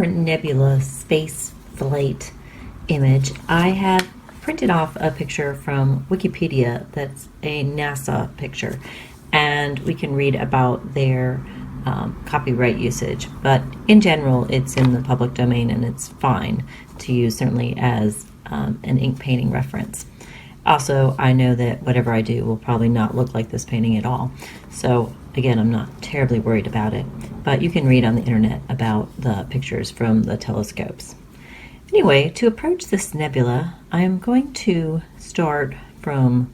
our Nebula space flight image, I have printed off a picture from Wikipedia that's a NASA picture, and we can read about their copyright usage. But in general, it's in the public domain and it's fine to use, certainly as an ink painting reference. Also, I know that whatever I do will probably not look like this painting at all. So again, I'm not terribly worried about it, but you can read on the internet about the pictures from the telescopes. Anyway, to approach this nebula, I am going to start from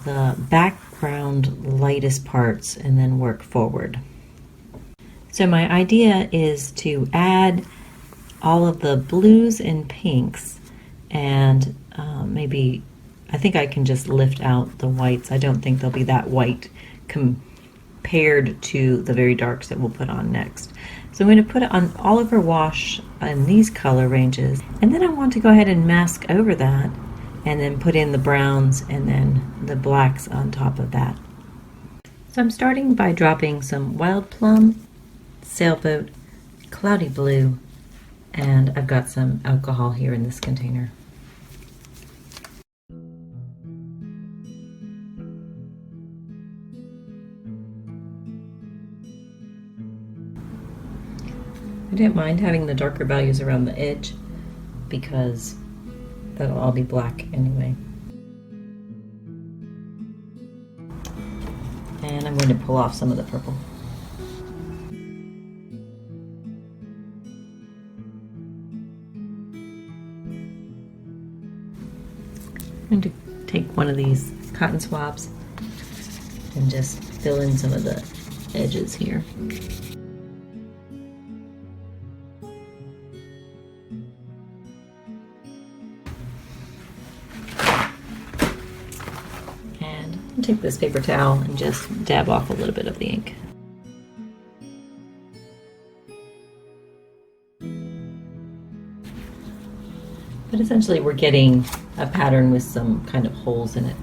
the background lightest parts and then work forward. So my idea is to add all of the blues and pinks, and maybe I think I can just lift out the whites. I don't think they'll be that white compared to the very darks that we'll put on next. So I'm going to put it on Oliver Wash in these color ranges, and then I want to go ahead and mask over that and then put in the browns and then the blacks on top of that. So I'm starting by dropping some Wild Plum, Sailboat, Cloudy Blue, and I've got some alcohol here in this container. I didn't mind having the darker values around the edge because that'll all be black anyway. And I'm going to pull off some of the purple. I'm going to take one of these cotton swabs and just fill in some of the edges here. And I'll take this paper towel and just dab off a little bit of the ink. But essentially we're getting a pattern with some kind of holes in it.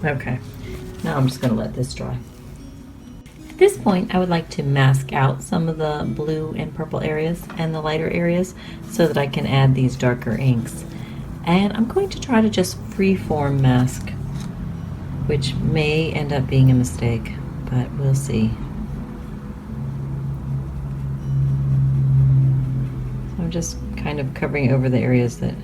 Okay, now I'm just going to let this dry. At this point, I would like to mask out some of the blue and purple areas and the lighter areas so that I can add these darker inks. And I'm going to try to just freeform mask, which may end up being a mistake, but we'll see. So I'm just kind of covering over the areas that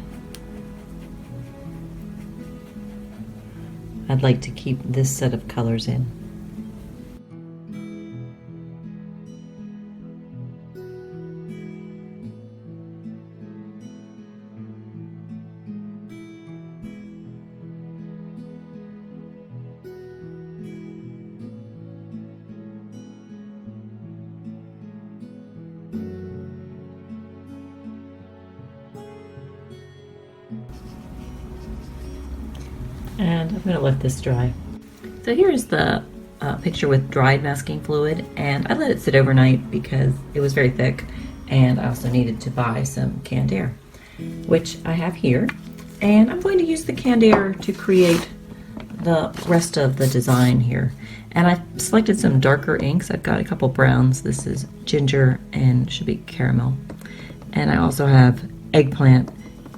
I'd like to keep this set of colors in. And I'm going to let this dry. So here's the picture with dried masking fluid, and I let it sit overnight because it was very thick, and I also needed to buy some canned air, which I have here. And I'm going to use the canned air to create the rest of the design here. And I've selected some darker inks. I've got a couple browns. This is ginger and should be caramel. And I also have eggplant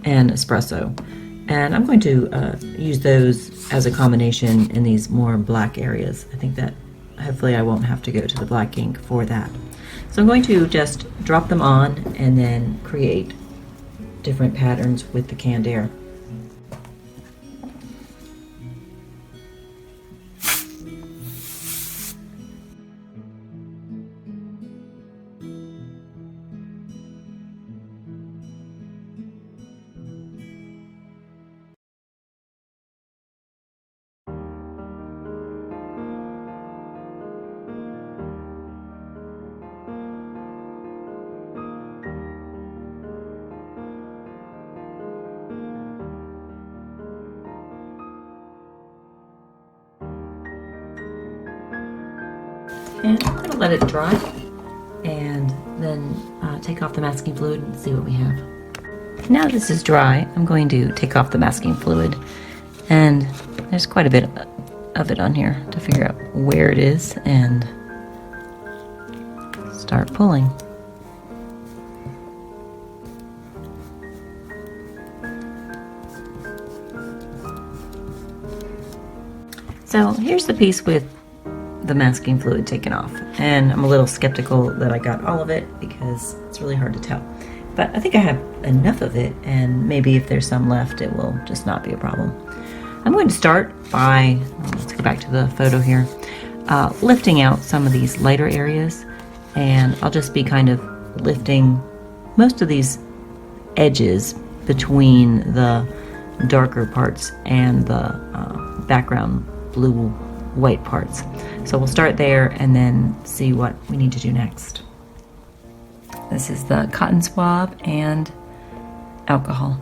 and espresso. And I'm going to use those as a combination in these more black areas. I think that hopefully I won't have to go to the black ink for that. So I'm going to just drop them on and then create different patterns with the canned air. And I'm going to let it dry and then take off the masking fluid and see what we have. Now this is dry, I'm going to take off the masking fluid, and there's quite a bit of it on here to figure out where it is and start pulling. So here's the piece with the masking fluid taken off, and I'm a little skeptical that I got all of it because it's really hard to tell. But I think I have enough of it, and maybe if there's some left, it will just not be a problem. I'm going to start by, let's go back to the photo here, lifting out some of these lighter areas, and I'll just be kind of lifting most of these edges between the darker parts and the background blue white parts. So we'll start there and then see what we need to do next. This is the cotton swab and alcohol.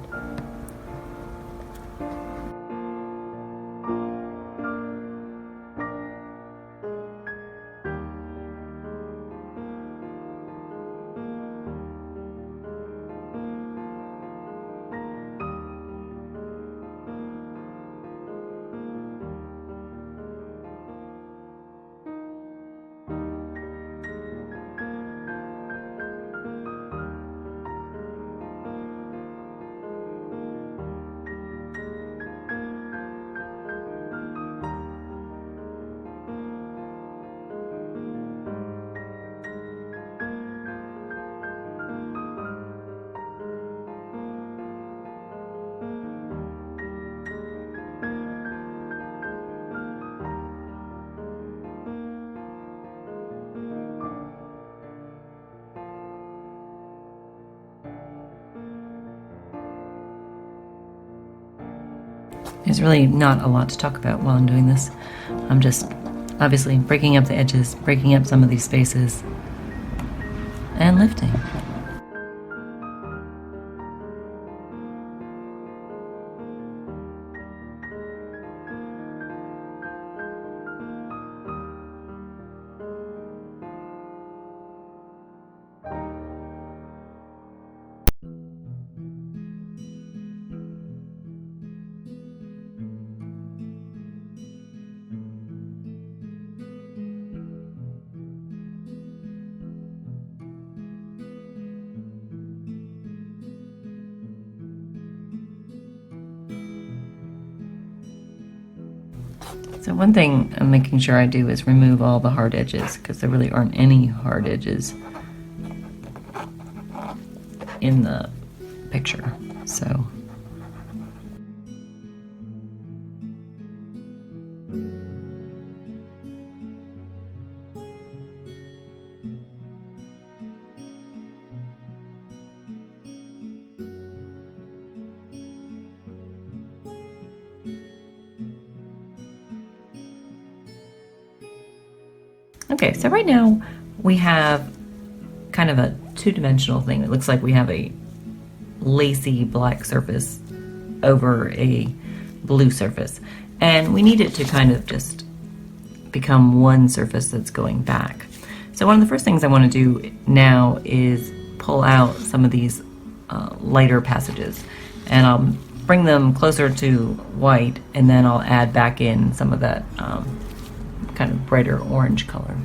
There's really not a lot to talk about while I'm doing this. I'm just obviously breaking up the edges, breaking up some of these spaces, and lifting. So one thing I'm making sure I do is remove all the hard edges, because there really aren't any hard edges in the picture. So okay, so right now we have kind of a two-dimensional thing. It looks like we have a lacy black surface over a blue surface, and we need it to kind of just become one surface that's going back. So one of the first things I want to do now is pull out some of these lighter passages, and I'll bring them closer to white, and then I'll add back in some of that kind of brighter orange color.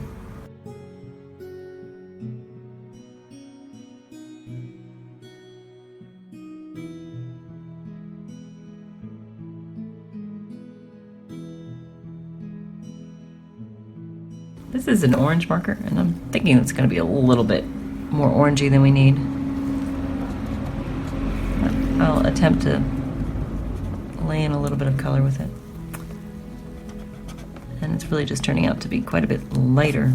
This is an orange marker, and I'm thinking it's going to be a little bit more orangey than we need. I'll attempt to lay in a little bit of color with it. And it's really just turning out to be quite a bit lighter.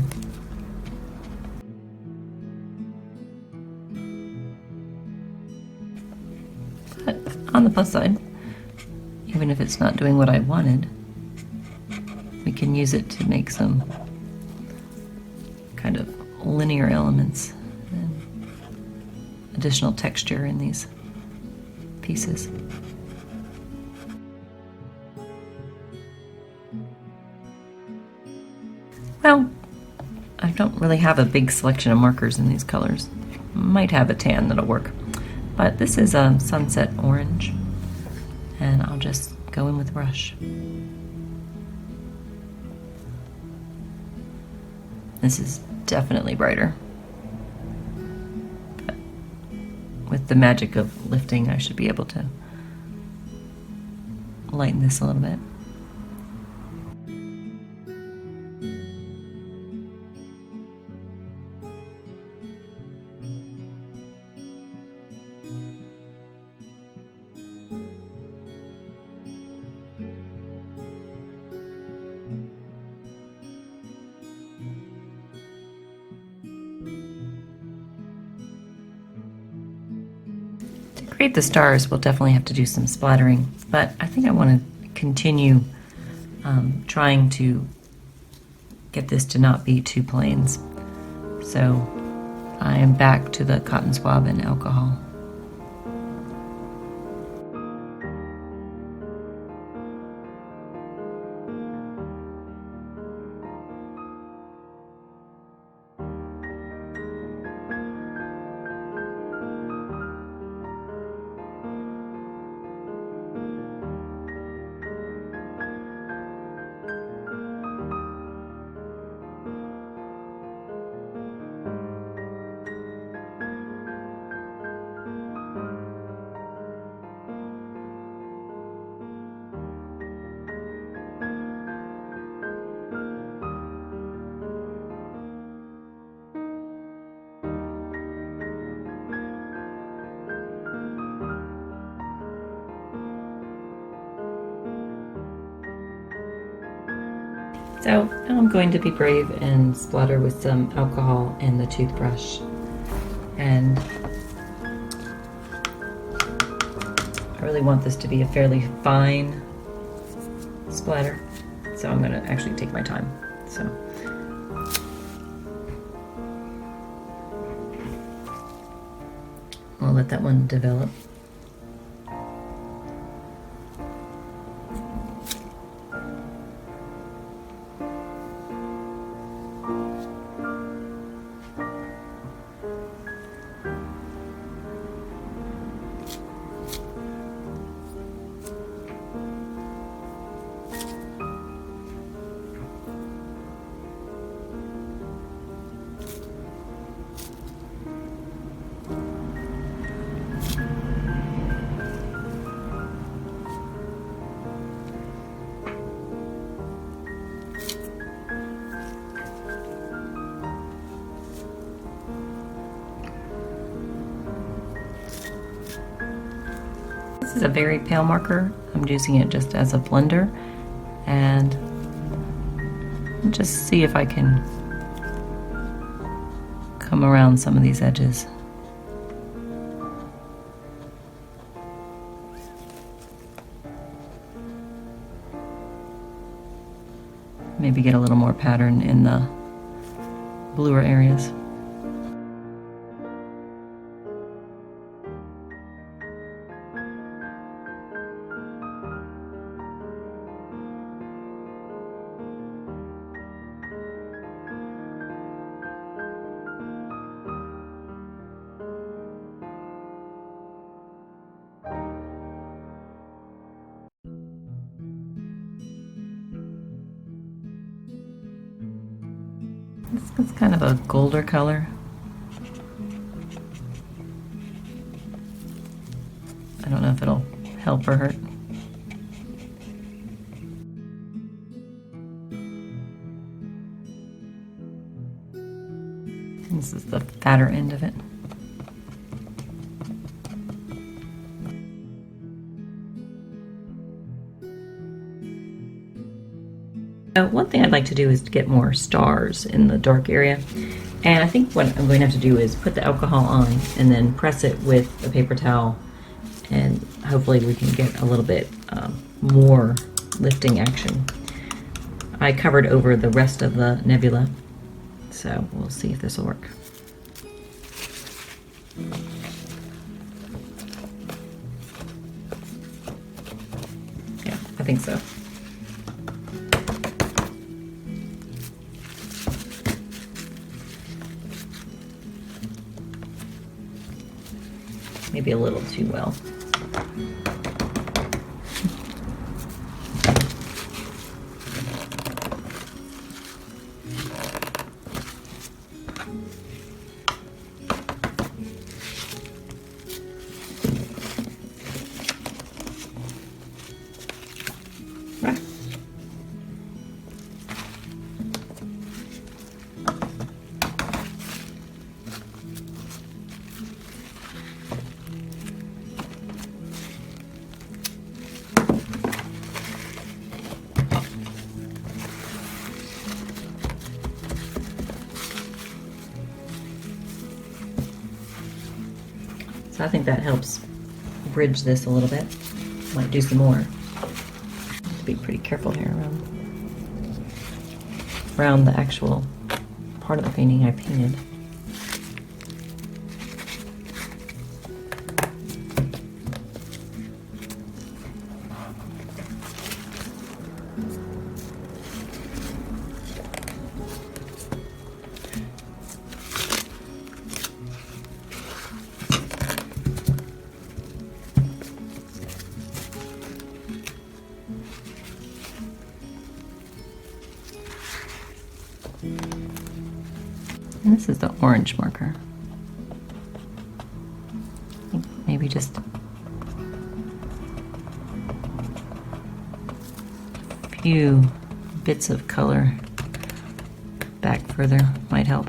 But on the plus side, even if it's not doing what I wanted, we can use it to make some kind of linear elements and additional texture in these pieces. Well, don't really have a big selection of markers in these colors. Might have a tan that'll work. But this is a sunset orange, and I'll just go in with a brush. This is definitely brighter. But with the magic of lifting, I should be able to lighten this a little bit. To create the stars, we'll definitely have to do some splattering, but I think I want to continue trying to get this to not be two planes. So I am back to the cotton swab and alcohol. So now I'm going to be brave and splatter with some alcohol and the toothbrush. And I really want this to be a fairly fine splatter, so I'm going to actually take my time. So I'll let that one develop. This is a very pale marker. I'm using it just as a blender, and just see if I can come around some of these edges. Maybe get a little more pattern in the bluer areas. It's kind of a golder color. I don't know if it'll help or hurt. This is the fatter end of it. One thing I'd like to do is to get more stars in the dark area, and I think what I'm going to have to do is put the alcohol on and then press it with a paper towel, and hopefully we can get a little bit more lifting action. I covered over the rest of the nebula, so we'll see if this will work. Yeah, I think so. maybe a little too well. Right. So I think that helps bridge this a little bit. Might do some more. Have to be pretty careful here around the actual part of the painting I painted. And this is the orange marker. I think maybe just a few bits of color back further might help.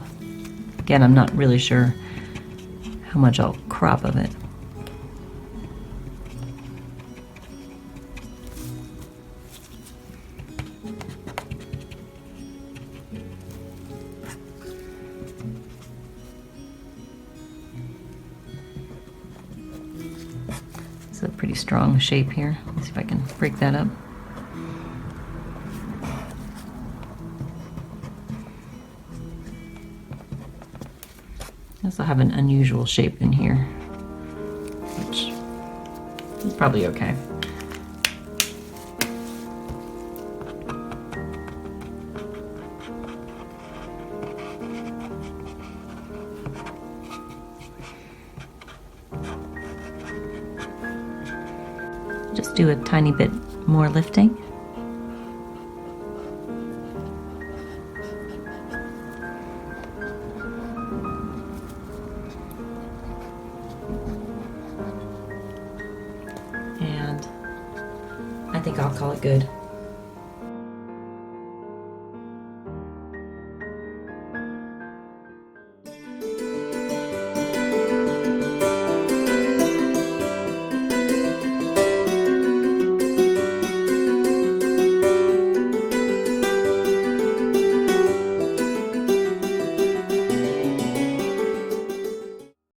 Again, I'm not really sure how much I'll crop of it. It's a pretty strong shape here. Let's see if I can break that up. I also have an unusual shape in here, which is probably okay. Just do a tiny bit more lifting. And I think I'll call it good.